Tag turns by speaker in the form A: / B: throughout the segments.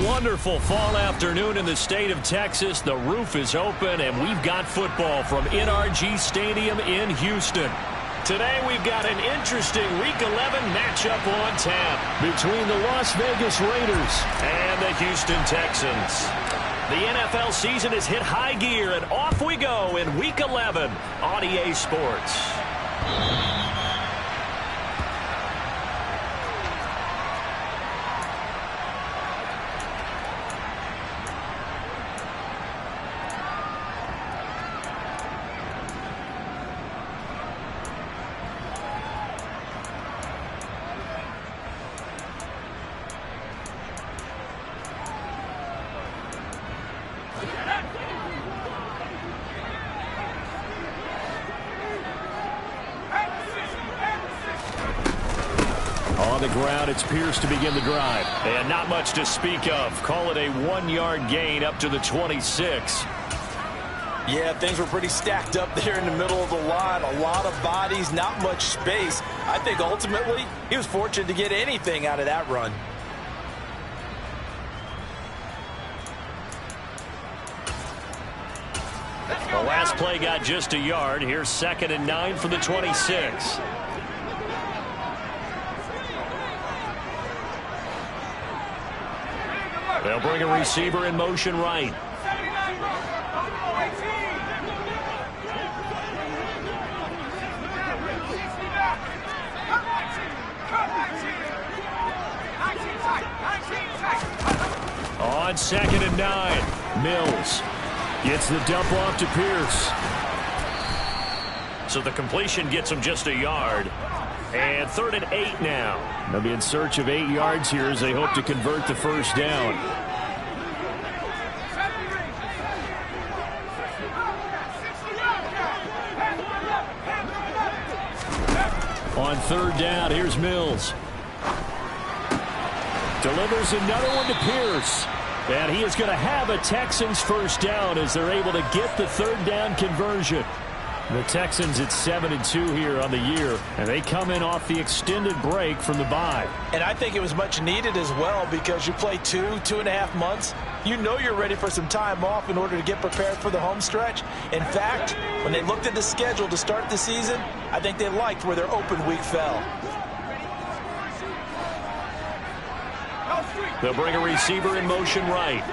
A: wonderful fall afternoon in the state of Texas. The roof is open, and we've got football from NRG Stadium in Houston. Today, we've got an interesting Week 11 matchup on tap between the Las Vegas Raiders and the Houston Texans. The NFL season has hit high gear, and off we go in Week 11 on EA Sports. On the ground, it's Pierce to begin the drive. And not much to speak of. Call it a 1-yard gain up to the 26.
B: Yeah, things were pretty stacked up there in the middle of the line. A lot of bodies, not much space. I think ultimately he was fortunate to get anything out of that run.
A: The last play got just a yard. Here's 2nd and 9 for the 26. They'll bring a receiver in motion right. On 2nd and 9, Mills gets the dump off to Pierce. So the completion gets him just a yard. And 3rd and 8 now. They'll be in search of 8 yards here as they hope to convert the first down. On 3rd down, here's Mills. Delivers another one to Pierce. And he is going to have a Texans first down as they're able to get the 3rd down conversion. The Texans at 7-2 here on the year, and they come in off the extended break from the bye.
B: And I think it was much needed as well because you play 2.5 months. You know you're ready for some time off in order to get prepared for the home stretch. In fact, when they looked at the schedule to start the season, I think they liked where their open week fell.
A: They'll bring a receiver in motion right.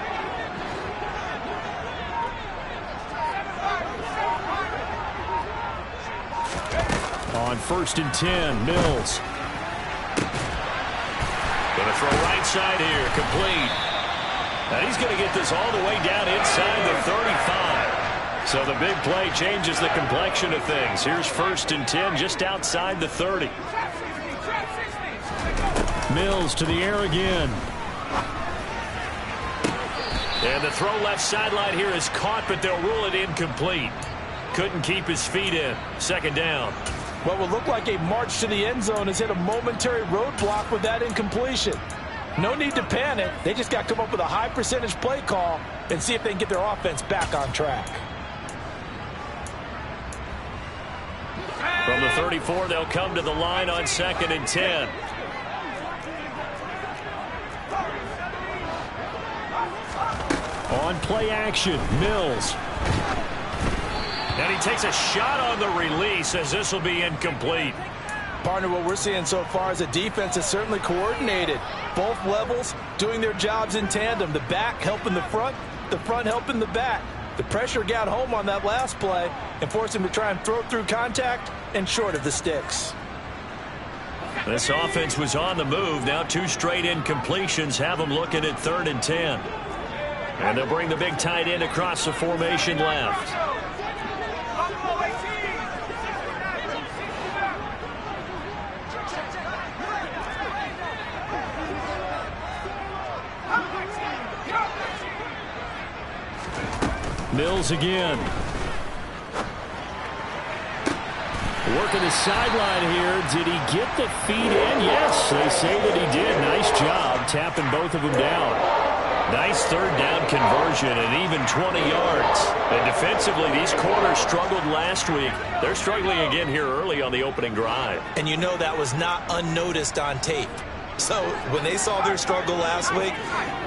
A: On 1st and 10, Mills. Going to throw right side here, complete. Now he's going to get this all the way down inside the 35. So the big play changes the complexion of things. Here's 1st and 10 just outside the 30. Mills to the air again. And the throw left sideline here is caught, but they'll rule it incomplete. Couldn't keep his feet in. 2nd down.
B: What will look like a march to the end zone has hit a momentary roadblock with that incompletion. No need to panic. They just got to come up with a high percentage play call and see if they can get their offense back on track.
A: From the 34, they'll come to the line on 2nd and 10. On play action, Mills. And he takes a shot on the release as this will be incomplete.
B: Partner, what we're seeing so far is a defense that's certainly coordinated. Both levels doing their jobs in tandem. The back helping the front helping the back. The pressure got home on that last play and forced him to try and throw through contact and short of the sticks.
A: This offense was on the move. Now 2 straight incompletions have them looking at 3rd and 10. And they'll bring the big tight end across the formation left. Mills again. Working the sideline here. Did he get the feet in? Yes, they say that he did. Nice job tapping both of them down. Nice 3rd down conversion and even 20 yards. And defensively, these corners struggled last week. They're struggling again here early on the opening drive.
B: And you know that was not unnoticed on tape. So when they saw their struggle last week,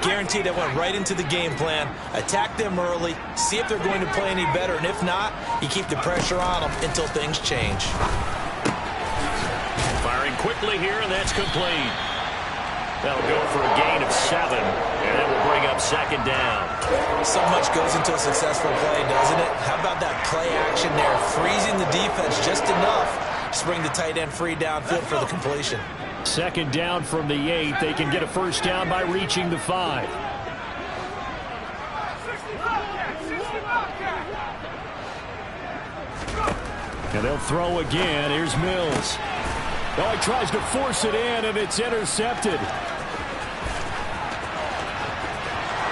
B: guaranteed they went right into the game plan, attack them early, see if they're going to play any better, and if not, you keep the pressure on them until things change.
A: Firing quickly here, and that's complete. They'll go for a gain of 7, and it will bring up second down.
B: So much goes into a successful play, doesn't it? How about that play action there, freezing the defense just enough to bring the tight end free downfield for the completion.
A: Second down from the 8. They can get a first down by reaching the 5. And they'll throw again. Here's Mills. Oh, he tries to force it in, and it's intercepted.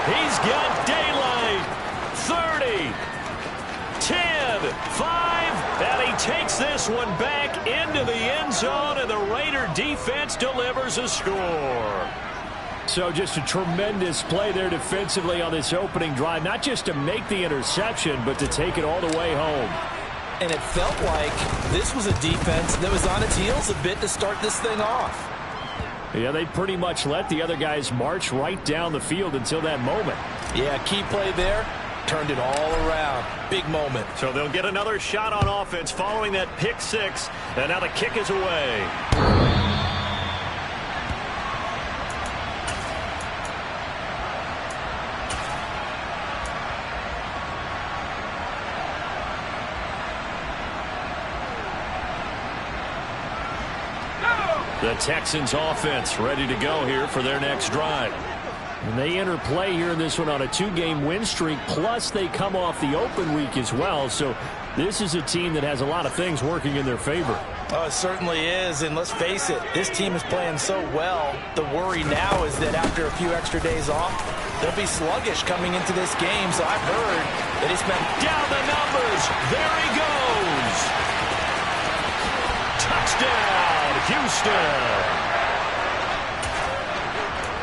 A: He's got daylight. 30, 10, 5, and he takes this one back into the end zone, and the Raider defense delivers a score. So just a tremendous play there defensively on this opening drive, not just to make the interception, but to take it all the way home.
B: And it felt like this was a defense that was on its heels a bit to start this thing off.
A: Yeah, they pretty much let the other guys march right down the field until that moment.
B: Yeah, key play there. Turned it all around. Big moment.
A: So they'll get another shot on offense following that pick 6. And now the kick is away. The Texans offense ready to go here for their next drive. And they enter play here in this one on a 2-game win streak, plus they come off the open week as well. So this is a team that has a lot of things working in their favor.
B: Oh, it certainly is, and let's face it, this team is playing so well. The worry now is that after a few extra days off, they'll be sluggish coming into this game. So I've heard that it's been
A: down the numbers. There he goes. Touchdown, Houston.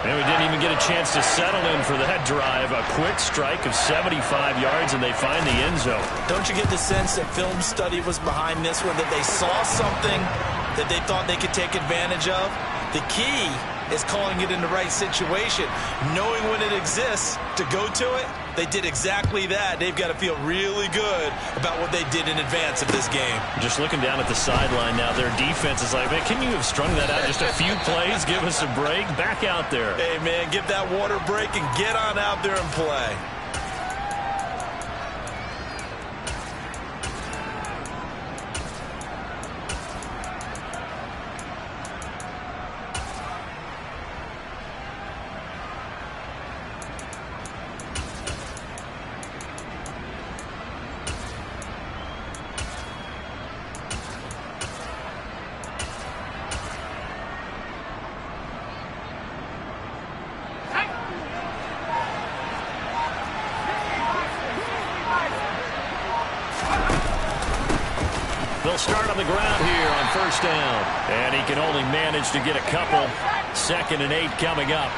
A: And we didn't even get a chance to settle in for that drive. A quick strike of 75 yards, and they find the end zone.
B: Don't you get the sense that film study was behind this one, that they saw something that they thought they could take advantage of? The key is calling it in the right situation, knowing when it exists to go to it. They did exactly that. They've got to feel really good about what they did in advance of this game.
A: Just looking down at the sideline now, their defense is like, man, can you have strung that out just a few plays? Give us a break. Back out there.
B: Hey, man, give that water break and get on out there and play.
A: They'll start on the ground here on first down. And he can only manage to get a couple. 2nd and 8 coming up.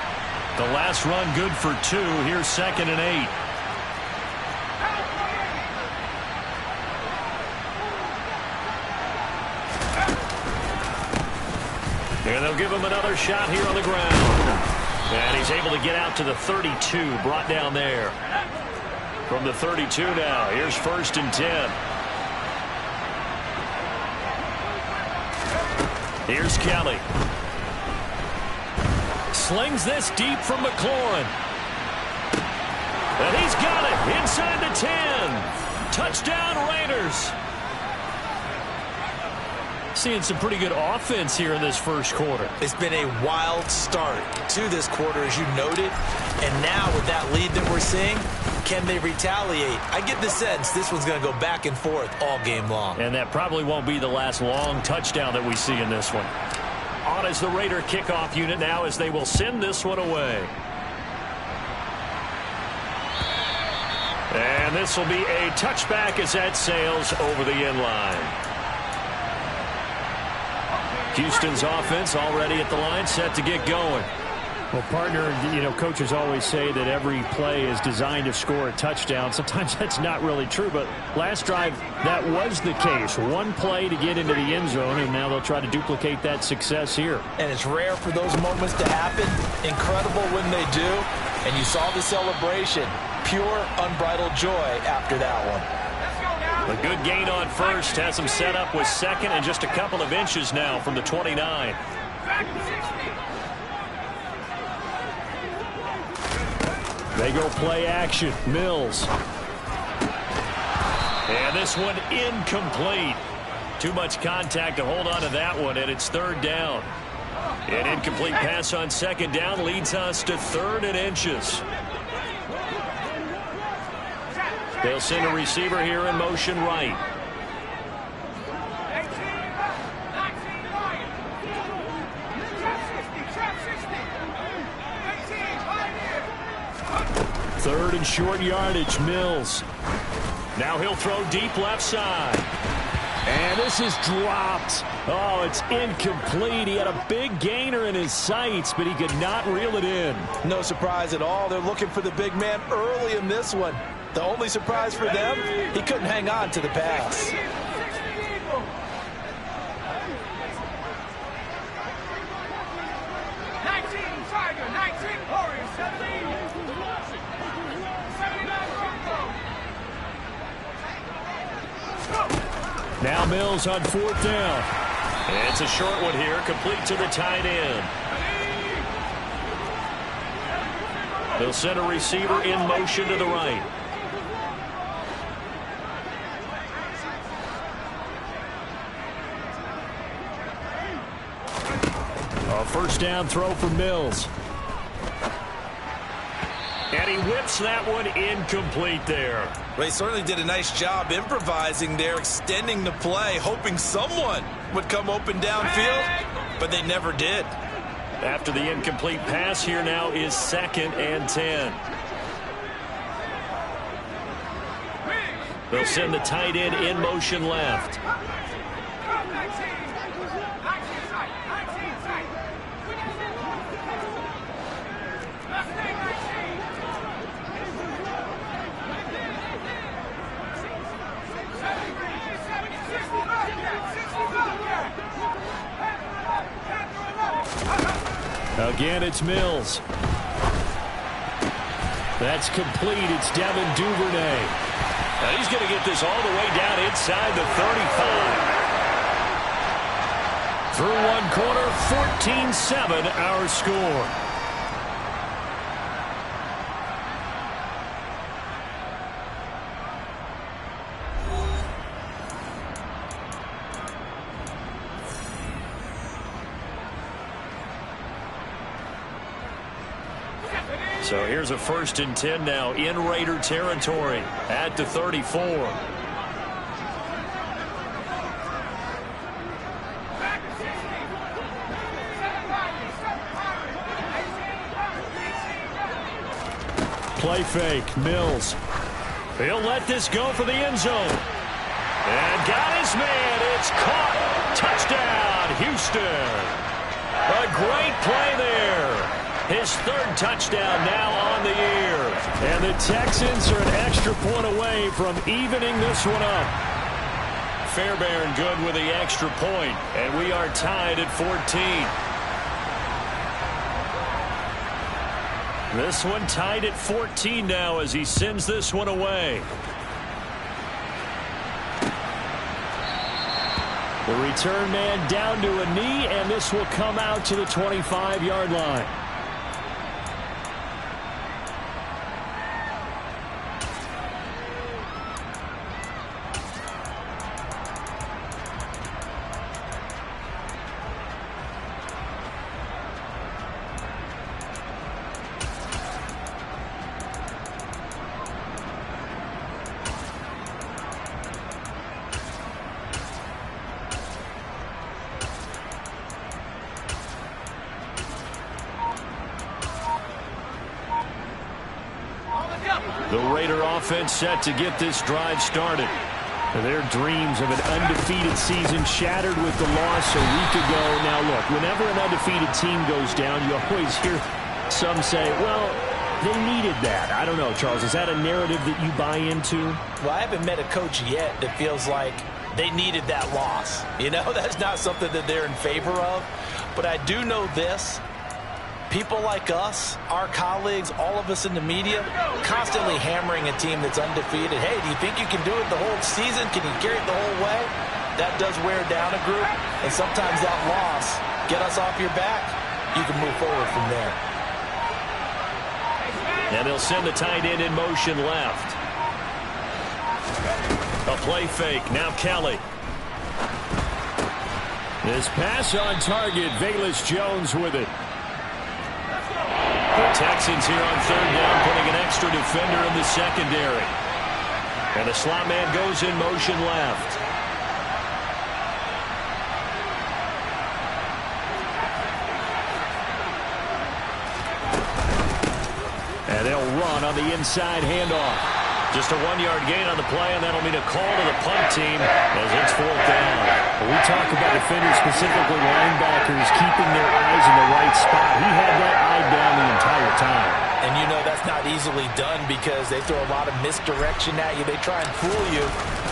A: The last run good for 2. Here's 2nd and 8. And they'll give him another shot here on the ground. And he's able to get out to the 32, brought down there. From the 32 now, here's 1st and 10. Here's Kelly. Slings this deep from McLaurin. And he's got it inside the 10. Touchdown Raiders. Seeing some pretty good offense here in this first quarter.
B: It's been a wild start to this quarter, as you noted. And now with that lead that we're seeing, can they retaliate? I get the sense this one's going to go back and forth all game long.
A: And that probably won't be the last long touchdown that we see in this one. On is the Raider kickoff unit now as they will send this one away. And this will be a touchback as that sails over the end line. Houston's offense already at the line, set to get going. Well, partner, coaches always say that every play is designed to score a touchdown. Sometimes that's not really true, but last drive, that was the case. One play to get into the end zone, and now they'll try to duplicate that success here.
B: And it's rare for those moments to happen. Incredible when they do. And you saw the celebration. Pure, unbridled joy after that one.
A: A good gain on first. Has them set up with second and just a couple of inches now from the 29. They go play action. Mills. And this one incomplete. Too much contact to hold on to that one, and it's third down. An incomplete pass on second down leads us to 3rd and inches. They'll send a receiver here in motion right. Third and short yardage, Mills. Now he'll throw deep left side. And this is dropped. Oh, it's incomplete. He had a big gainer in his sights, but he could not reel it in.
B: No surprise at all. They're looking for the big man early in this one. The only surprise for them, he couldn't hang on to the pass.
A: Now Mills on 4th down. And it's a short one here, complete to the tight end. They'll send a receiver in motion to the right. A first down throw for Mills. And he whips that one incomplete there.
B: They certainly did a nice job improvising there, extending the play, hoping someone would come open downfield, but they never did.
A: After the incomplete pass, here now is 2nd and 10. They'll send the tight end in motion left. Again, it's Mills. That's complete. It's Devin Duvernay. Now he's going to get this all the way down inside the 35. Through one quarter, 14-7 our score. So here's a 1st and 10 now in Raider territory at the 34. Play fake, Mills. He'll let this go for the end zone. And got his man. It's caught. Touchdown, Houston. A great play there. His 3rd touchdown now on the year. And the Texans are an extra point away from evening this one up. Fairbairn good with the extra point, and we are tied at 14. This one tied at 14 now as he sends this one away. The return man down to a knee, and this will come out to the 25-yard line. The Raider offense set to get this drive started. Their dreams of an undefeated season shattered with the loss a week ago. Now, look, whenever an undefeated team goes down, you always hear Some say, well, they needed that. I don't know, Charles. Is that a narrative that you buy into?
B: Well, I haven't met a coach yet that feels like they needed that loss. You know, that's not something that they're in favor of. But I do know this. People like us, our colleagues, all of us in the media, constantly hammering a team that's undefeated. Hey, do you think you can do it the whole season? Can you carry it the whole way? That does wear down a group. And sometimes that loss, get us off your back, you can move forward from there.
A: And they'll send the tight end in motion left. A play fake. Now Kelly. This pass on target. Velus Jones with it. The Texans here on third down, putting an extra defender in the secondary. And the slot man goes in motion left. And they'll run on the inside handoff. Just a 1-yard gain on the play, and that'll mean a call to the punt team as it's fourth down.
C: When we talk about defenders, specifically linebackers, keeping their eyes in the right spot, he had that eye down the entire time.
B: And you know that's not easily done because they throw a lot of misdirection at you. They try and fool you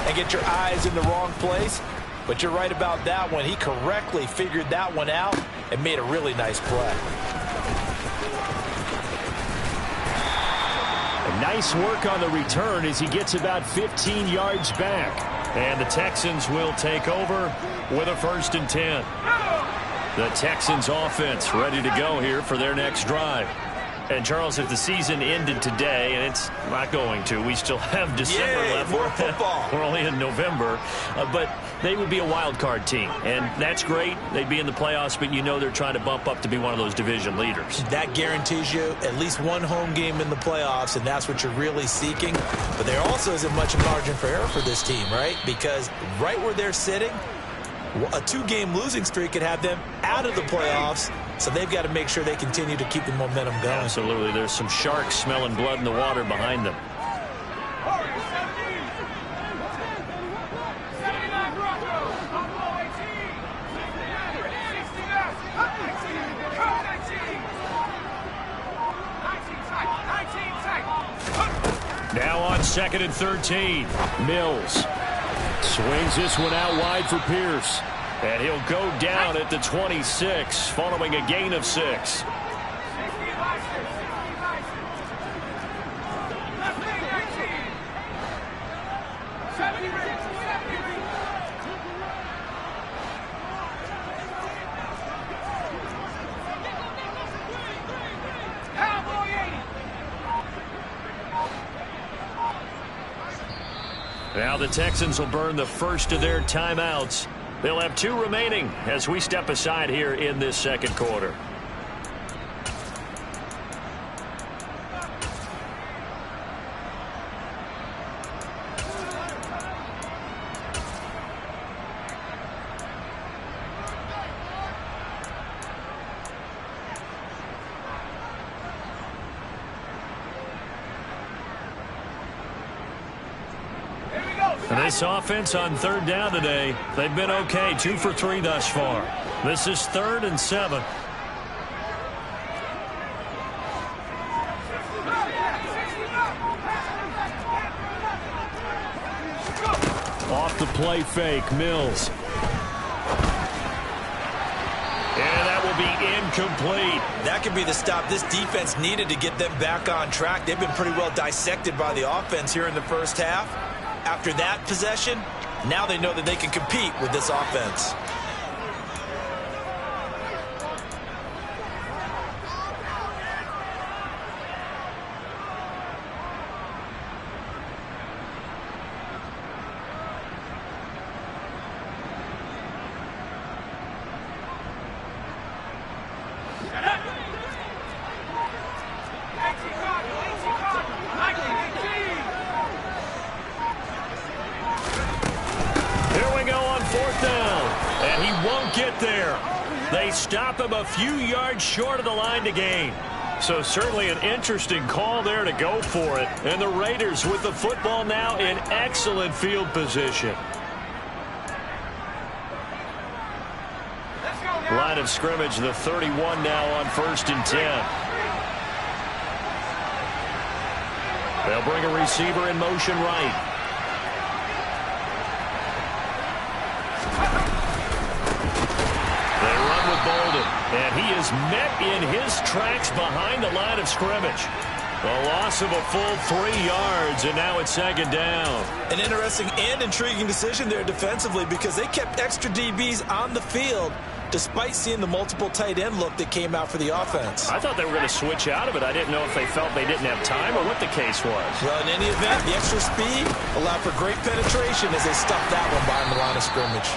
B: and get your eyes in the wrong place. But you're right about that one. He correctly figured that one out and made a really nice play.
A: Nice work on the return as he gets about 15 yards back. And the Texans will take over with a 1st and 10. The Texans offense ready to go here for their next drive. And, Charles, if the season ended today, and it's not going to, we still have December left.
B: More football.
A: We're only in November. But they would be a wild card team. And that's great. They'd be in the playoffs, but you know they're trying to bump up to be one of those division leaders.
B: That guarantees you at least one home game in the playoffs, and that's what you're really seeking. But there also isn't much margin for error for this team, right? Because right where they're sitting, a 2-game losing streak could have them out of the playoffs. So they've got to make sure they continue to keep the momentum going.
A: Absolutely. There's some sharks smelling blood in the water behind them. Now on 2nd and 13. Mills swings this one out wide for Pierce. And he'll go down at the 26, following a gain of 6. Now the Texans will burn the first of their timeouts. They'll have 2 remaining as we step aside here in this second quarter. This offense on third down today, they've been okay, 2 for 3 thus far. This is 3rd and 7. Off the play fake, Mills. And that will be incomplete.
B: That could be the stop this defense needed to get them back on track. They've been pretty well dissected by the offense here in the first half. After that possession, now they know that they can compete with this offense.
A: They stop him a few yards short of the line to gain. So certainly an interesting call there to go for it. And the Raiders with the football now in excellent field position. Line of scrimmage, the 31 now on 1st and 10. They'll bring a receiver in motion right. They run with Bolden, and he is met in his tracks behind the line of scrimmage. A loss of a full 3 yards, and now it's second down.
B: An interesting and intriguing decision there defensively because they kept extra DBs on the field despite seeing the multiple tight end look that came out for the offense.
A: I thought they were going to switch out of it. I didn't know if they felt they didn't have time or what the case was.
B: Well, in any event, the extra speed allowed for great penetration as they stuffed that one behind the line of scrimmage.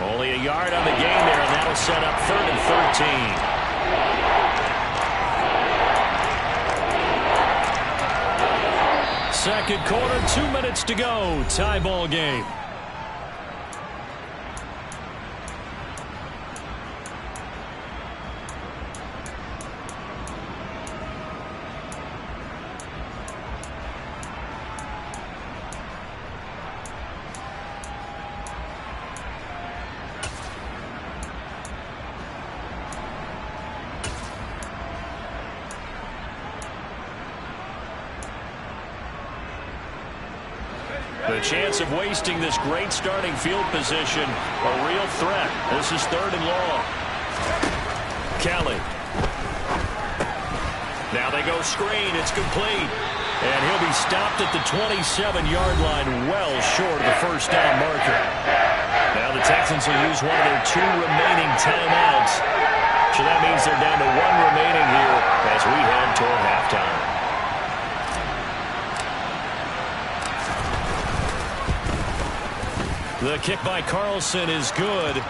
A: Only a yard on the game there, and that'll set up 3rd and 13. Second quarter, 2 minutes to go. Tie ball game. The chance of wasting this great starting field position, a real threat. This is 3rd and long. Kelly. Now they go screen. It's complete. And he'll be stopped at the 27-yard line, well short of the first down marker. Now the Texans will use one of their 2 remaining timeouts. So that means they're down to 1 remaining here as we head toward halftime. The kick by Carlson is good.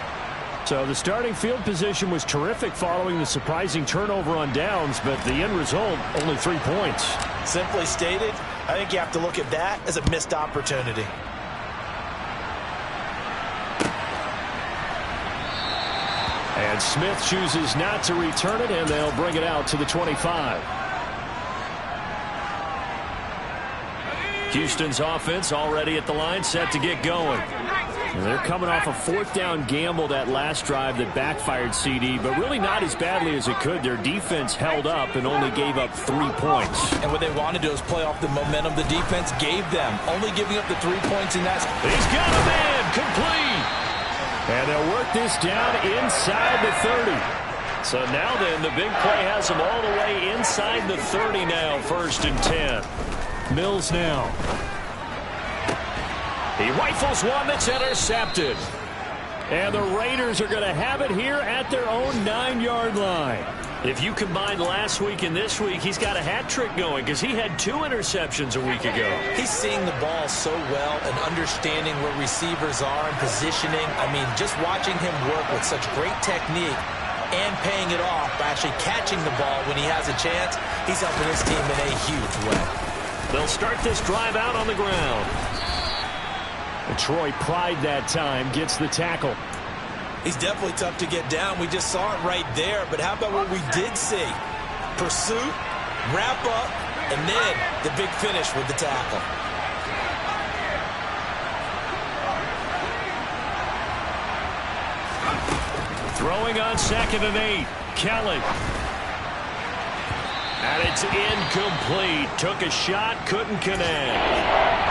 A: So the starting field position was terrific following the surprising turnover on downs, but the end result, only 3 points.
B: Simply stated, I think you have to look at that as a missed opportunity.
A: And Smith chooses not to return it, and they'll bring it out to the 25. Houston's offense already at the line, set to get going. And they're coming off a 4th down gamble that last drive that backfired CD, but really not as badly as it could. Their defense held up and only gave up 3 points.
B: And what they want to do is play off the momentum the defense gave them, only giving up the 3 points in that.
A: He's got a man, complete. And they'll work this down inside the 30. So now then, the big play has them all the way inside the 30 now, 1st and 10. Mills now. He rifles one that's intercepted. And the Raiders are going to have it here at their own 9-yard line. If you combine last week and this week, he's got a hat trick going because he had 2 interceptions a week ago.
B: He's seeing the ball so well and understanding where receivers are and positioning. I mean, just watching him work with such great technique and paying it off by actually catching the ball when he has a chance, he's helping his team in a huge way.
A: They'll start this drive out on the ground. And Troy Pride that time gets the tackle.
B: He's definitely tough to get down. We just saw it right there. But how about what we did see? Pursuit, wrap up, and then the big finish with the tackle.
A: Throwing on 2nd and 8. Kelly. And it's incomplete. Took a shot, couldn't connect.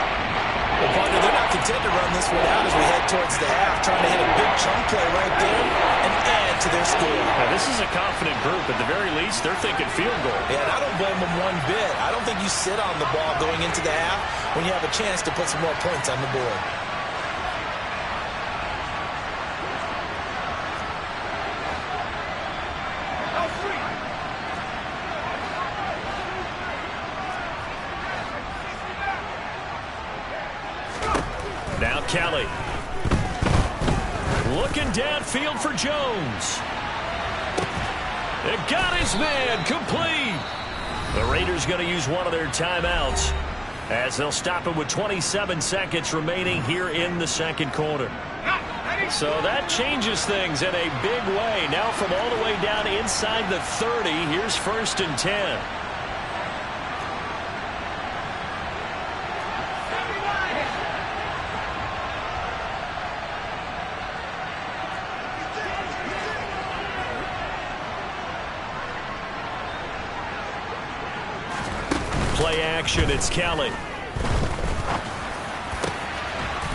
B: Well, partner, they're not content to run this one out as we head towards the half, trying to hit a big chunk play right there and add to their score.
A: Now, this is a confident group. At the very least, they're thinking field goal.
B: Yeah, and I don't blame them one bit. I don't think you sit on the ball going into the half when you have a chance to put some more points on the board.
A: Now Kelly. Looking downfield for Jones. It got his man, complete. The Raiders going to use one of their timeouts as they'll stop it with 27 seconds remaining here in the second quarter. So that changes things in a big way. Now from all the way down inside the 30, here's 1st and 10. play action. It's Kelly.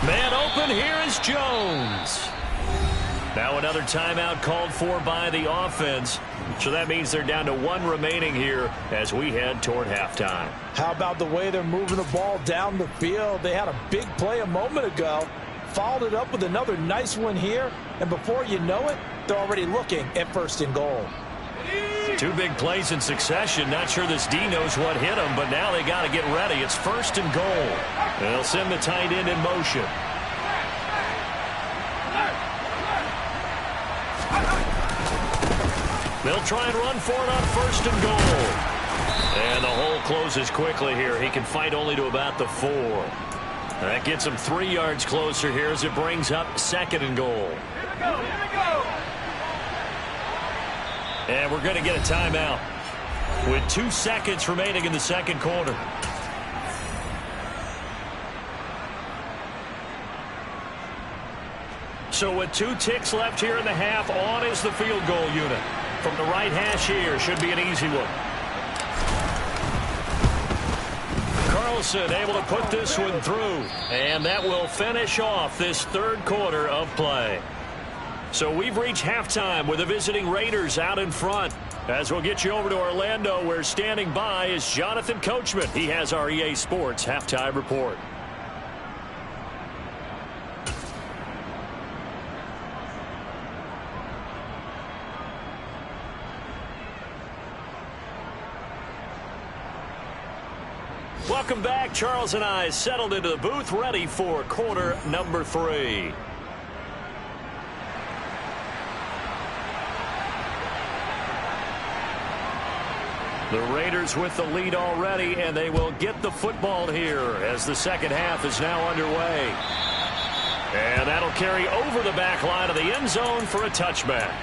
A: Man open, here is Jones. Now another timeout called for by the offense. So that means they're down to 1 remaining here as we head toward halftime.
B: How about the way they're moving the ball down the field? They had a big play a moment ago. Followed it up with another nice one here. And before you know it, they're already looking at 1st and goal.
A: 2 big plays in succession. Not sure this D knows what hit him, but now they got to get ready. It's 1st and goal. They'll send the tight end in motion. They'll try and run for it on 1st and goal. And the hole closes quickly here. He can fight only to about the 4. That gets him 3 yards closer here as it brings up 2nd and goal.
D: Here we go, here we go.
A: And we're going to get a timeout with 2 seconds remaining in the 2nd quarter. So with 2 ticks left here in the half, on is the field goal unit. From the right hash here, should be an easy one. Carlson able to put this one through. And that will finish off this 3rd quarter of play. So we've reached halftime with the visiting Raiders out in front. As we'll get you over to Orlando, where standing by is Jonathan Coachman. He has our EA Sports halftime report. Welcome back. Charles and I settled into the booth, ready for quarter number 3. The Raiders with the lead already, and they will get the football here as the 2nd half is now underway. And that'll carry over the back line of the end zone for a touchback.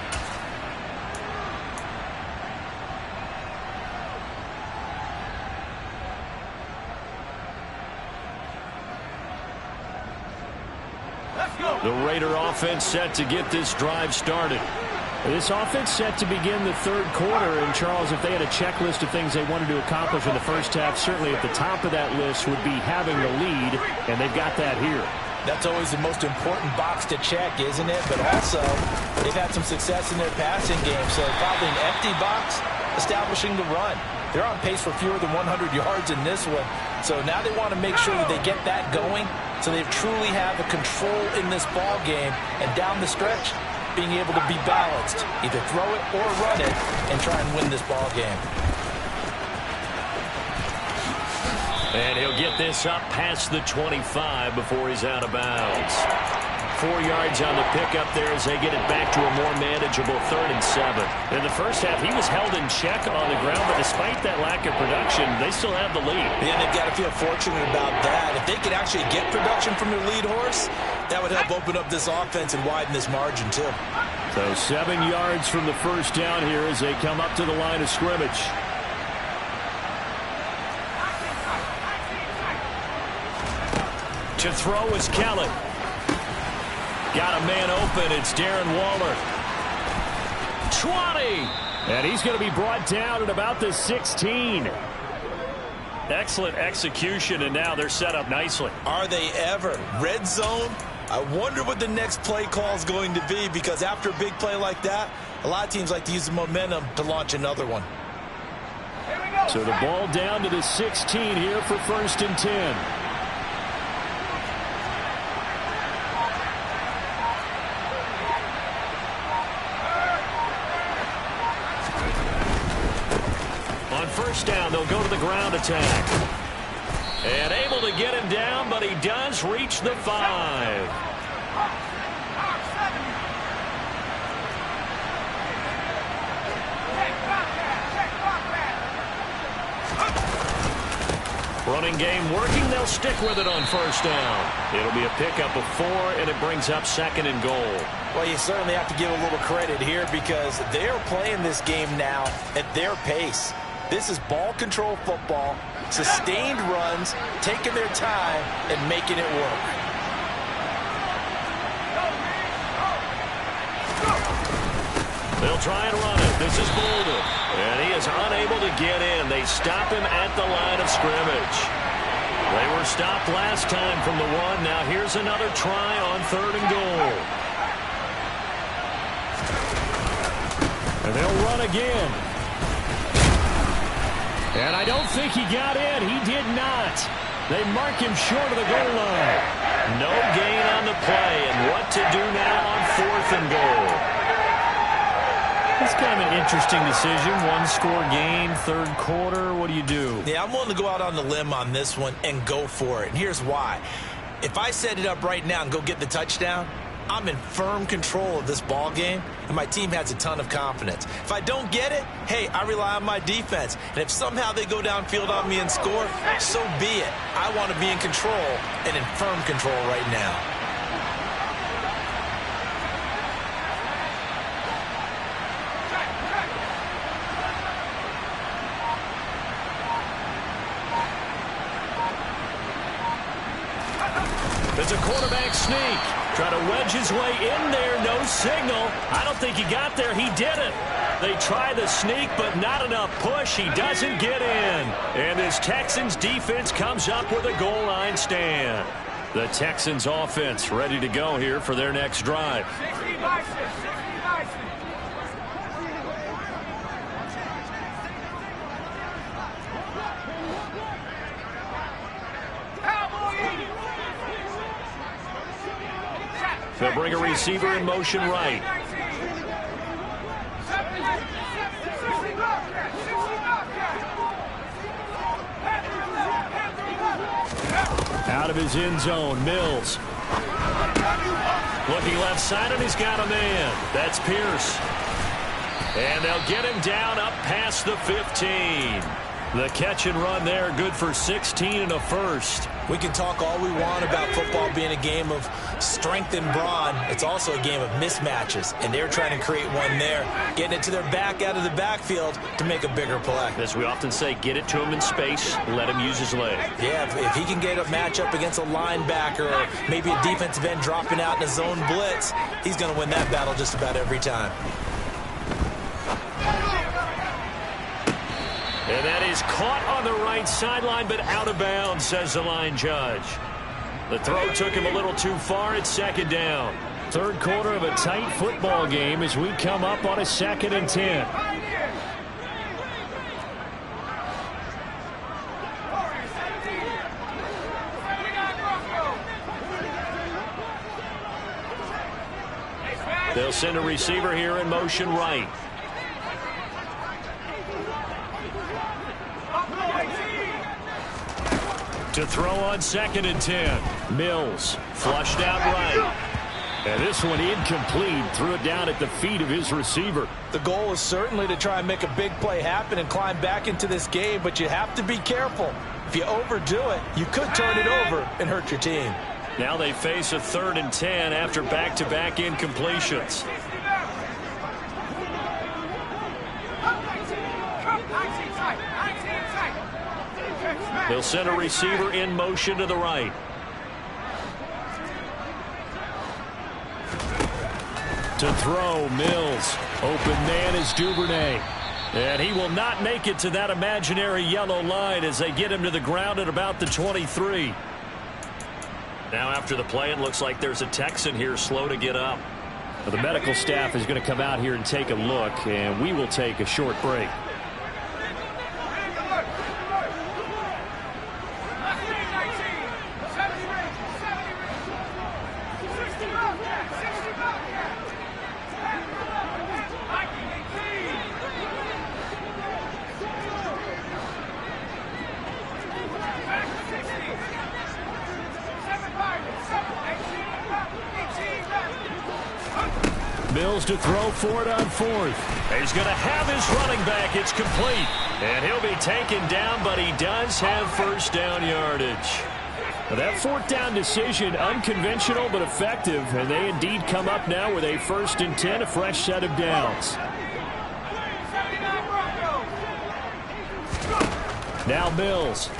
A: The Raider offense set to get this drive started.
C: This offense set to begin the 3rd quarter. And, Charles, if they had a checklist of things they wanted to accomplish in the 1st half, certainly at the top of that list would be having the lead, and they've got that here.
B: That's always the most important box to check, isn't it? But also, they've had some success in their passing game, so probably an empty box establishing the run. They're on pace for fewer than 100 yards in this one. So now they want to make sure that they get that going so they truly have a control in this ball game. And down the stretch, being able to be balanced. Either throw it or run it and try and win this ball game.
A: And he'll get this up past the 25 before he's out of bounds. 4 yards on the pickup there as they get it back to a more manageable 3rd and 7. In the 1st half, he was held in check on the ground, but despite that lack of production, they still have the lead.
B: Yeah, they've got to feel fortunate about that. If they could actually get production from their lead horse, that would help open up this offense and widen this margin, too.
C: So 7 yards from the 1st down here as they come up to the line of scrimmage.
A: To throw is Kelly. Got a man open. It's Darren Waller. 20.
C: And he's going to be brought down at about the 16.
A: Excellent execution, and now they're set up nicely.
B: Are they ever? Red zone? I wonder what the next play call is going to be, because after a big play like that, a lot of teams like to use the momentum to launch another one.
C: So the ball down to the 16 here for 1st and 10.
A: On 1st down, they'll go to the ground attack. And able to get him down, but he does reach the 5. Running game working. They'll stick with it on 1st down. It'll be a pickup of 4, and it brings up 2nd and goal.
B: Well, you certainly have to give a little credit here because they're playing this game now at their pace. This is ball control football, sustained runs, taking their time, and making it work.
A: They'll try and run it. This is Bolden. And he is unable to get in. They stop him at the line of scrimmage. They were stopped last time from the 1. Now here's another try on 3rd and goal. And they'll run again. And I don't think he got in. He did not. They mark him short of the goal line. No gain on the play. And what to do now on 4th and goal? It's kind of an interesting decision. 1-score game, 3rd quarter. What do you do?
B: Yeah, I'm willing to go out on the limb on this one and go for it. And here's why. If I set it up right now and go get the touchdown, I'm in firm control of this ball game, and my team has a ton of confidence. If I don't get it, hey, I rely on my defense. And if somehow they go downfield on me and score, so be it. I want to be in control and in firm control right now.
A: It's a quarterback sneak. Trying to wedge his way in there. No signal. I don't think he got there. He didn't. They try the sneak, but not enough push. He doesn't get in. And this Texans defense comes up with a goal line stand. The Texans offense ready to go here for their next drive. They'll bring a receiver in motion right. Out of his end zone, Mills. Looking left side, and he's got a man. That's Pierce. And they'll get him down up past the 15. The catch and run there, good for 16 and a first.
B: We can talk all we want about football being a game of strength and brawn. It's also a game of mismatches, and they're trying to create one there, getting it to their back out of the backfield to make a bigger play.
A: As we often say, get it to him in space, let him use his leg.
B: Yeah, if he can get a matchup against a linebacker or maybe a defensive end dropping out in a zone blitz, he's going to win that battle just about every time.
A: And that is caught on the right sideline, but out of bounds, says the line judge. The throw took him a little too far. It's 2nd down. 3rd quarter of a tight football game as we come up on a 2nd and 10. They'll send a receiver here in motion right. To throw on 2nd and 10. Mills flushed out right. And this one incomplete. Threw it down at the feet of his receiver.
B: The goal is certainly to try and make a big play happen and climb back into this game, but you have to be careful. If you overdo it, you could turn it over and hurt your team.
A: Now they face a 3rd and 10 after back-to-back incompletions. They'll send a receiver in motion to the right. To throw, Mills. Open man is Duvernay. And he will not make it to that imaginary yellow line as they get him to the ground at about the 23. Now after the play, it looks like there's a Texan here slow to get up. Well, the medical staff is going to come out here and take a look, and we will take a short break. Mills to throw for it on 4th. He's going to have his running back. It's complete. And he'll be taken down, but he does have first down yardage. Now that 4th down decision, unconventional but effective. And they indeed come up now with a 1st and 10, a fresh set of downs. Now Mills.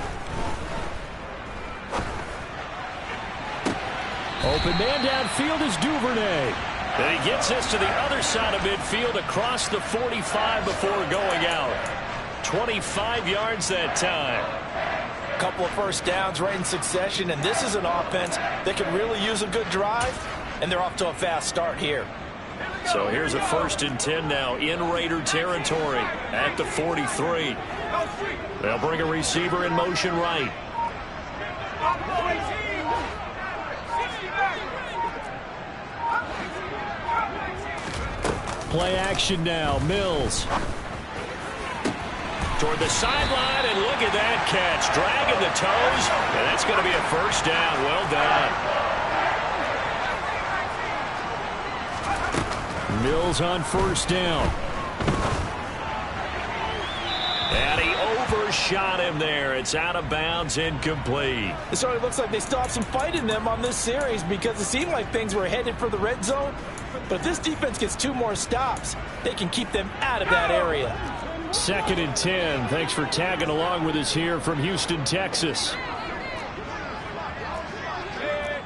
A: Open man downfield is Duvernay. And he gets this to the other side of midfield across the 45 before going out. 25 yards that time.
B: A couple of first downs right in succession, and this is an offense that could really use a good drive, and they're off to a fast start here.
A: So here's a 1st and 10 now in Raider territory at the 43. They'll bring a receiver in motion right.
C: Play action now. Mills.
A: Toward the sideline, and look at that catch. Dragging the toes, and that's going to be a 1st down. Well done.
C: Mills on 1st down.
A: And he overshot him there. It's out of bounds, incomplete.
B: It certainly looks like they still have some fight in them on this series because it seemed like things were headed for the red zone. But if this defense gets 2 more stops, they can keep them out of that area.
C: 2nd and 10. Thanks for tagging along with us here from Houston, Texas.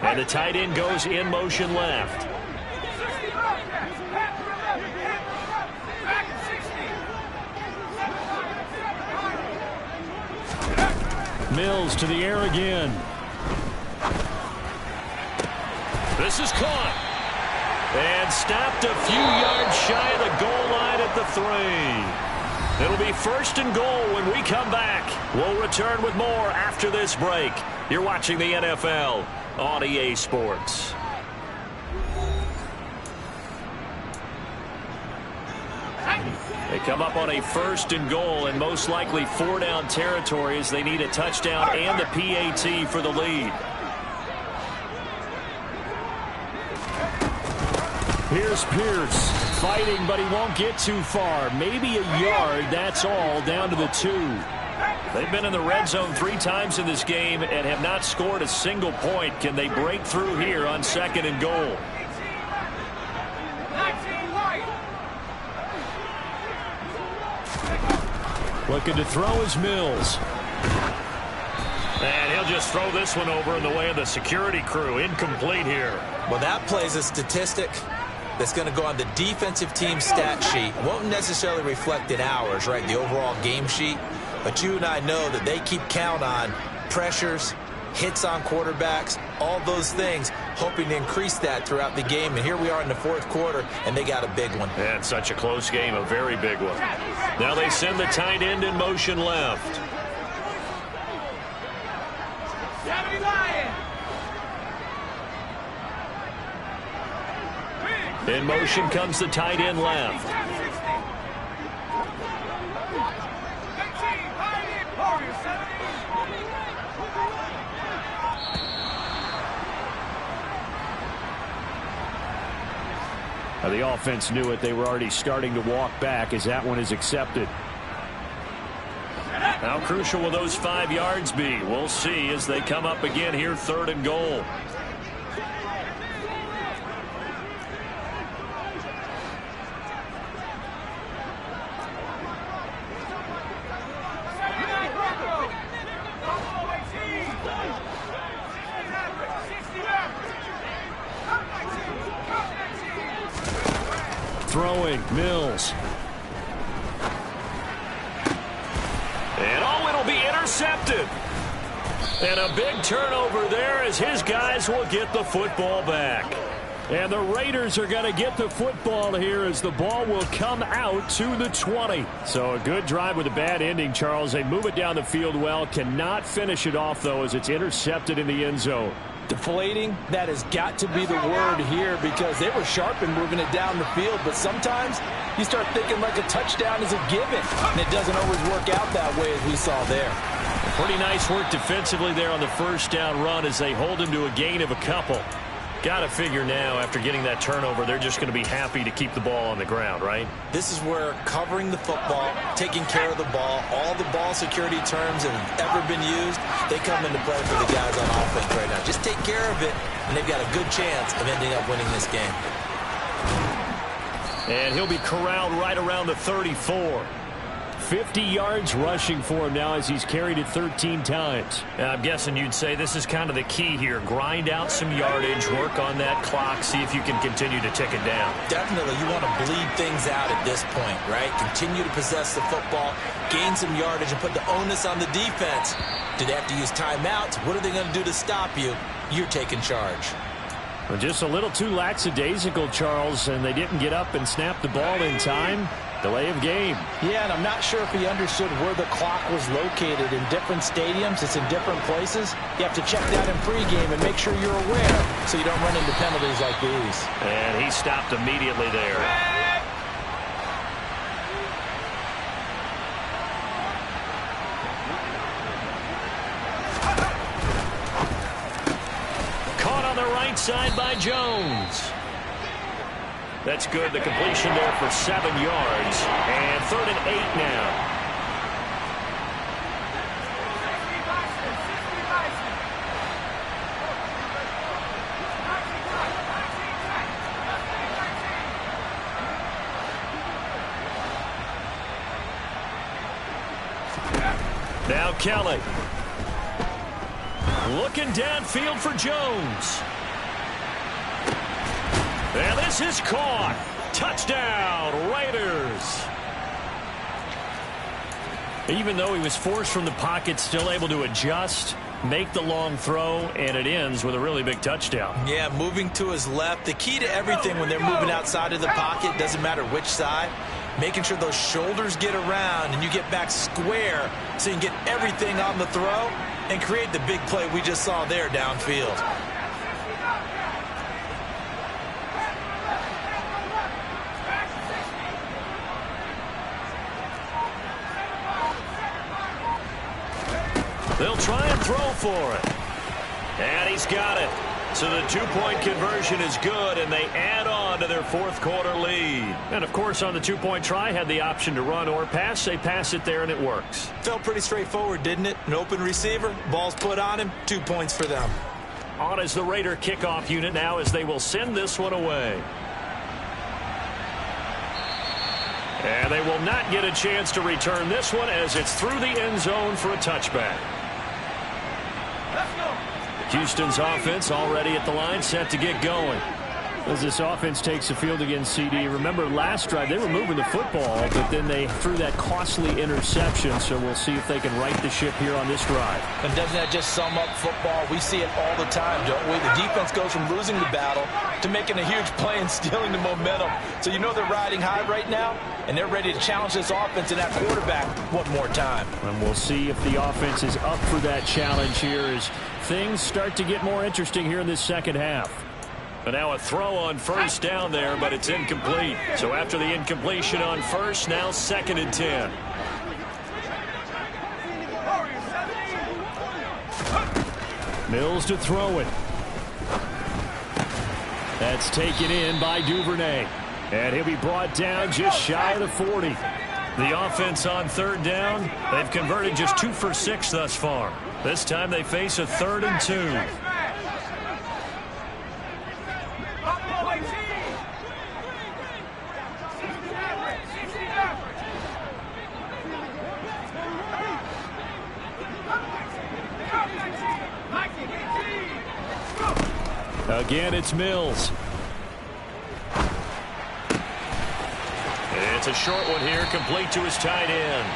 A: And the tight end goes in motion left.
C: Mills to the air again.
A: This is caught. And stopped a few yards shy of the goal line at the 3. It'll be 1st and goal when we come back. We'll return with more after this break. You're watching the NFL on EA Sports. They come up on a 1st and goal and most likely 4-down territory as they need a touchdown and the PAT for the lead.
C: Here's Pierce fighting, but he won't get too far. Maybe a yard, that's all, down to the 2.
A: They've been in the red zone 3 times in this game and have not scored a single point. Can they break through here on 2nd and goal?
C: Looking to throw is Mills.
A: And he'll just throw this one over in the way of the security crew. Incomplete here.
D: Well, that plays a statistic that's going to go on the defensive team stat sheet. Won't necessarily reflect in ours, right, the overall game sheet. But you and I know that they keep count on pressures, hits on quarterbacks, all those things, hoping to increase that throughout the game. And here we are in the 4th quarter, and they got a big one.
A: And such a close game, a very big one. Now they send the tight end in motion left. In motion comes the tight end left.
C: Now the offense knew it. They were already starting to walk back as that one is accepted.
A: How crucial will those 5 yards be? We'll see as they come up again here, 3rd and goal.
C: Throwing, Mills.
A: And oh, it'll be intercepted. And a big turnover there as his guys will get the football back.
C: And the Raiders are going to get the football here as the ball will come out to the 20. So a good drive with a bad ending, Charles. They move it down the field well. Cannot finish it off, though, as it's intercepted in the end zone.
B: Deflating, that has got to be the word here because they were sharp in moving it down the field. But sometimes you start thinking like a touchdown is a given, and it doesn't always work out that way as we saw there.
A: Pretty nice work defensively there on the 1st down run as they hold him to a gain of a couple. Got to figure now after getting that turnover, they're just going to be happy to keep the ball on the ground, right?
D: This is where covering the football, taking care of the ball, all the ball security terms that have ever been used, they come into play for the guys on offense right now. Just take care of it, and they've got a good chance of ending up winning this game.
A: And he'll be corralled right around the 34.
C: 50 yards rushing for him now as he's carried it 13 times.
A: I'm guessing you'd say this is kind of the key here. Grind out some yardage, work on that clock, see if you can continue to tick it down.
D: Definitely, you want to bleed things out at this point, right? Continue to possess the football, gain some yardage, and put the onus on the defense. Do they have to use timeouts? What are they going to do to stop you? You're taking charge.
C: Well, just a little too lackadaisical, Charles, and they didn't get up and snap the ball in time. Delay of game.
B: Yeah, and I'm not sure if he understood where the clock was located. In different stadiums, it's in different places. You have to check that in pregame and make sure you're aware so you don't run into penalties like these.
A: And he stopped immediately there. Caught on the right side by Jones. That's good. The completion there for 7 yards. And 3rd and 8 now. Now Kelly. Looking downfield for Jones. And this is caught. Touchdown, Raiders. Even though he was forced from the pocket, still able to adjust, make the long throw, and it ends with a really big touchdown.
D: Yeah, moving to his left. The key to everything when they're moving outside of the pocket, doesn't matter which side, making sure those shoulders get around and you get back square so you can get everything on the throw and create the big play we just saw there downfield.
A: They'll try and throw for it. And he's got it. So the two-point conversion is good, and they add on to their fourth-quarter lead. And, of course, on the two-point try, had the option to run or pass. They pass it there, and it works.
D: Felt pretty straightforward, didn't it? An open receiver, ball's put on him, 2 points for them.
A: On is the Raider kickoff unit now as they will send this one away. And they will not get a chance to return this one as it's through the end zone for a touchback. Houston's offense already at the line, set to get going.
C: As this offense takes the field against CD, remember last drive they were moving the football, but then they threw that costly interception, so we'll see if they can right the ship here on this drive.
B: And doesn't that just sum up football? We see it all the time, don't we? The defense goes from losing the battle to making a huge play and stealing the momentum. So you know they're riding high right now, and they're ready to challenge this offense and that quarterback one more time.
C: And we'll see if the offense is up for that challenge here as things start to get more interesting here in this second half.
A: And now a throw on first down there, but it's incomplete. So after the incompletion on first, now 2nd and 10.
C: Mills to throw it. That's taken in by Duvernay. And he'll be brought down just shy of the 40.
A: The offense on 3rd down, they've converted just 2 for 6 thus far. This time they face a 3rd and 2.
C: Again, it's Mills.
A: It's a short one here, complete to his tight end.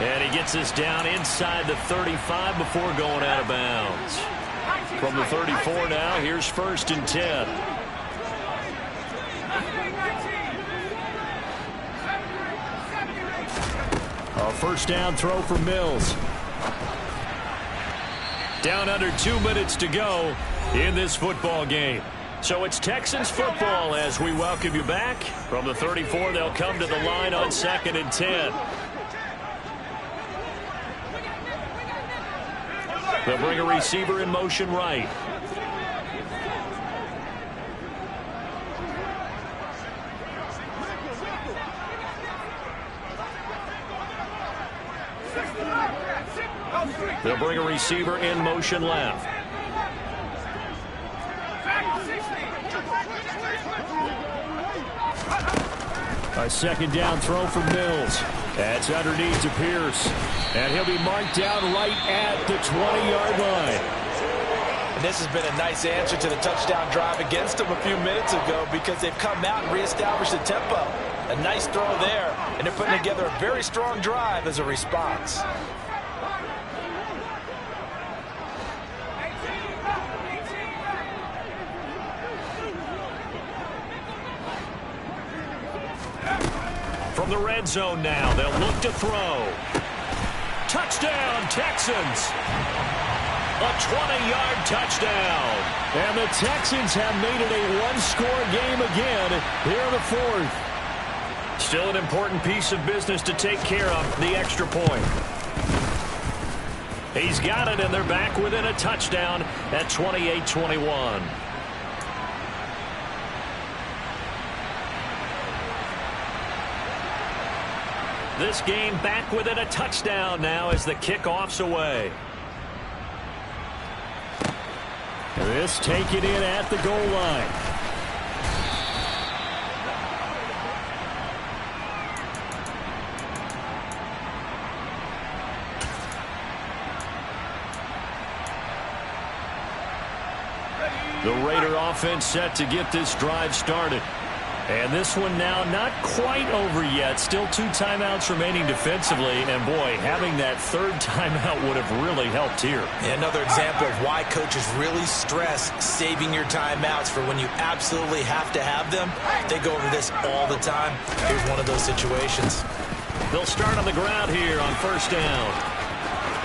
A: And he gets this down inside the 35 before going out of bounds. From the 34 now, here's 1st and 10.
C: A first down throw for Mills.
A: Down under 2 minutes to go in this football game. So it's Texans football as we welcome you back. From the 34, they'll come to the line on 2nd and 10. They'll bring a receiver in motion right. They'll bring a receiver in motion left.
C: A second down throw from Mills. That's underneath to Pierce. And he'll be marked down right at the 20-yard line.
B: And this has been a nice answer to the touchdown drive against them a few minutes ago because they've come out and reestablished the tempo. A nice throw there, and they're putting together a very strong drive as a response.
A: From the red zone now, they'll look to throw. Touchdown, Texans! A 20-yard touchdown.
C: And the Texans have made it a one-score game again here in the fourth.
A: Still an important piece of business to take care of, the extra point. He's got it, and they're back within a touchdown at 28-21. This game back within a touchdown now as the kickoff's away.
C: This taken in at the goal line. The Raider offense set to get this drive started. And this one now not quite over yet. Still 2 timeouts remaining defensively. And, boy, having that third timeout would have really helped here.
D: Another example of why coaches really stress saving your timeouts for when you absolutely have to have them. They go over this all the time. Here's one of those situations.
A: They'll start on the ground here on first down.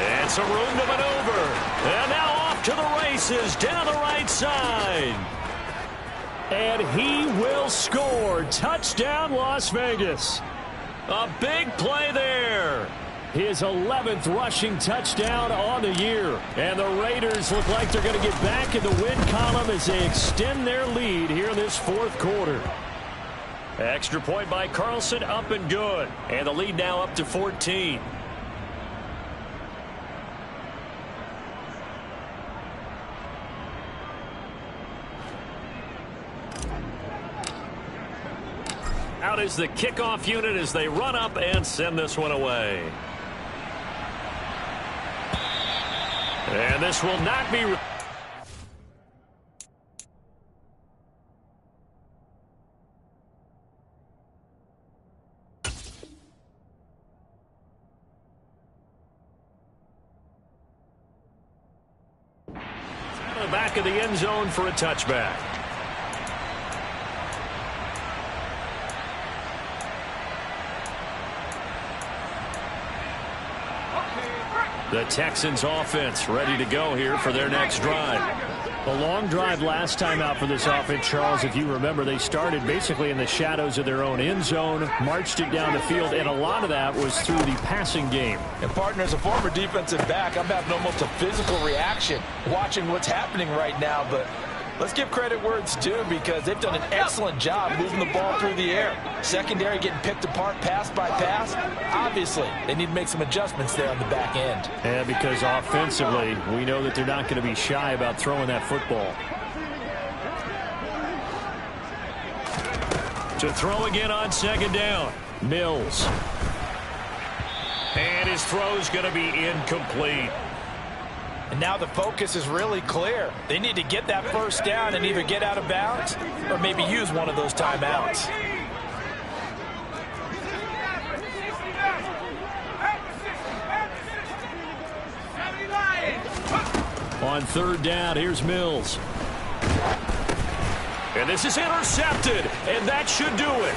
A: And some room to maneuver. And now off to the races down the right side. And he will score. Touchdown, Las Vegas. A big play there. His 11th rushing touchdown on the year. And the Raiders look like they're going to get back in the win column as they extend their lead here in this fourth quarter. Extra point by Carlson, up and good. And the lead now up to 14. Out is the kickoff unit as they run up and send this one away. And this will not be... Out of the back of the end zone for a touchback. The Texans offense ready to go here for their next drive. A long drive last time out for this offense, Charles. If you remember, they started basically in the shadows of their own end zone, marched it down the field, and a lot of that was through the passing game.
B: And, partner, as a former defensive back, I'm having almost a physical reaction watching what's happening right now. But let's give credit where it's due because they've done an excellent job moving the ball through the air. Secondary getting picked apart pass by pass. Obviously, they need to make some adjustments there on the back end.
C: And because offensively, we know that they're not going to be shy about throwing that football.
A: To throw again on second down.
C: Mills.
A: And his throw's going to be incomplete.
B: And now the focus is really clear. They need to get that first down and either get out of bounds or maybe use one of those timeouts.
C: On third down, here's Mills.
A: And this is intercepted, and that should do it.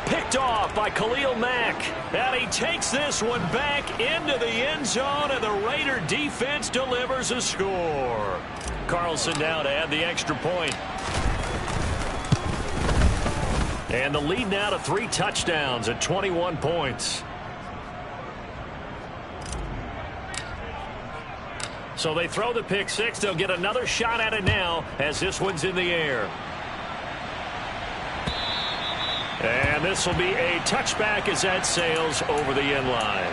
A: Picked off by Khalil Mack. And he takes this one back into the end zone, and the Raider defense delivers a score. Carlson now to add the extra point. And the lead now to 3 touchdowns at 21 points. So they throw the pick six. They'll get another shot at it now as this one's in the air. And this will be a touchback as that sails over the end line.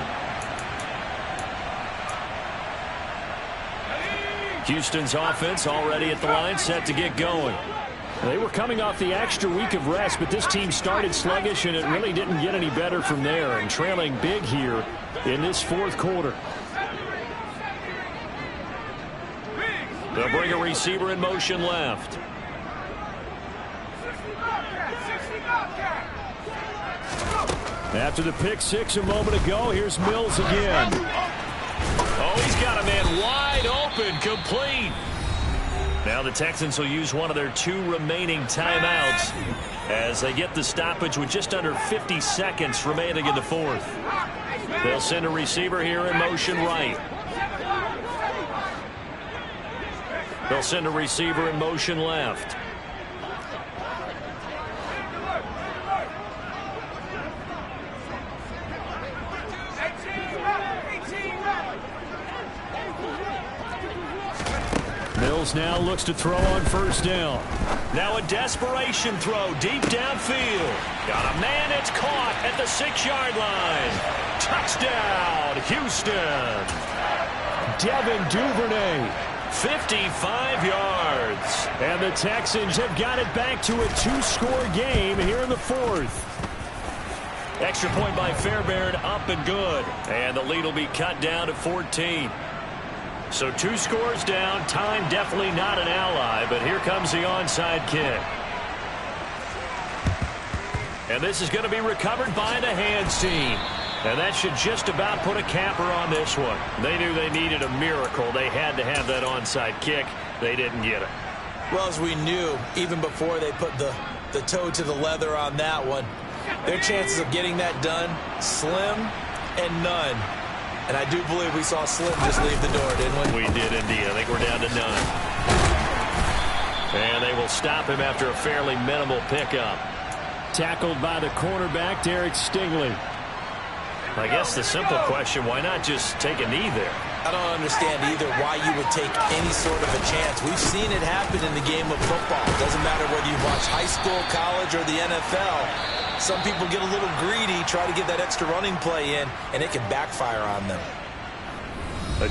A: Houston's offense already at the line, set to get going.
C: They were coming off the extra week of rest, but this team started sluggish, and it really didn't get any better from there, and trailing big here in this fourth quarter. They'll bring a receiver in motion left. After the pick six a moment ago, here's Mills again.
A: Oh, he's got a man wide open, complete. Now the Texans will use one of their 2 remaining timeouts as they get the stoppage with just under 50 seconds remaining in the fourth. They'll send a receiver here in motion right. They'll send a receiver in motion left.
C: Mills now looks to throw on first down.
A: Now a desperation throw deep downfield. Got a man, it's caught at the 6-yard line. Touchdown, Houston.
C: Devin Duvernay.
A: 55 yards.
C: And the Texans have got it back to a 2-score game here in the fourth.
A: Extra point by Fairbairn, up and good. And the lead will be cut down to 14. So 2 scores down, time definitely not an ally, but here comes the onside kick. And this is going to be recovered by the hands team. And that should just about put a capper on this one. They knew they needed a miracle. They had to have that onside kick. They didn't get it.
D: Well, as we knew, even before they put the toe to the leather on that one, their chances of getting that done, slim and none. And I do believe we saw Slim just leave the door, didn't we?
A: We did indeed. I think we're down to none. And they will stop him after a fairly minimal pickup.
C: Tackled by the cornerback, Derek Stingley.
A: I guess the simple question, why not just take a knee there?
D: I don't understand either why you would take any sort of a chance. We've seen it happen in the game of football. It doesn't matter whether you watch high school, college, or the NFL. Some people get a little greedy, try to get that extra running play in, and it can backfire on them.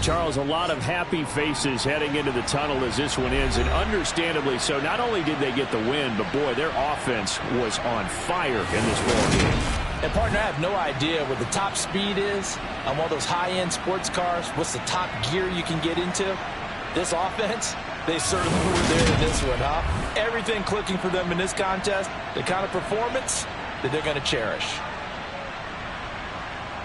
C: Charles, a lot of happy faces heading into the tunnel as this one ends, and understandably so. Not only did they get the win, but, boy, their offense was on fire in this ball game.
B: And, partner, I have no idea what the top speed is on one of those high-end sports cars. What's the top gear you can get into? This offense, they certainly were there in this one, huh? Everything clicking for them in this contest, the kind of performance that they're going to cherish.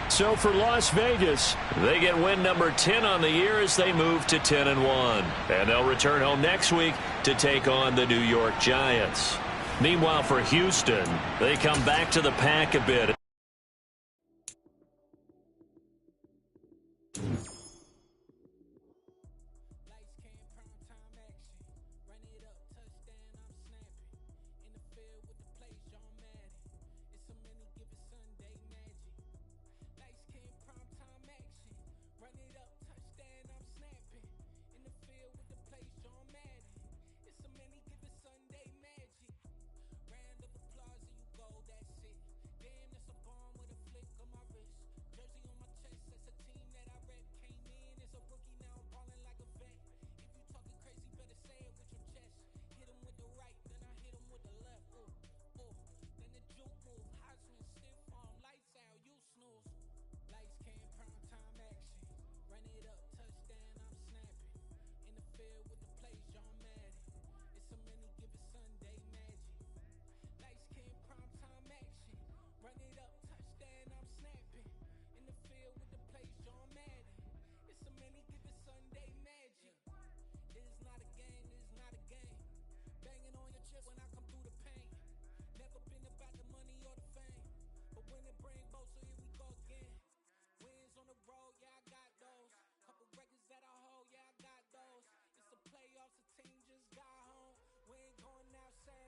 C: So for Las Vegas,
A: they get win number 10 on the year as they move to 10-1. And they'll return home next week to take on the New York Giants. Meanwhile, for Houston, they come back to the pack a bit.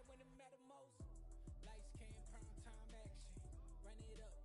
E: When it matter most, lights came, prime time action. Run it up.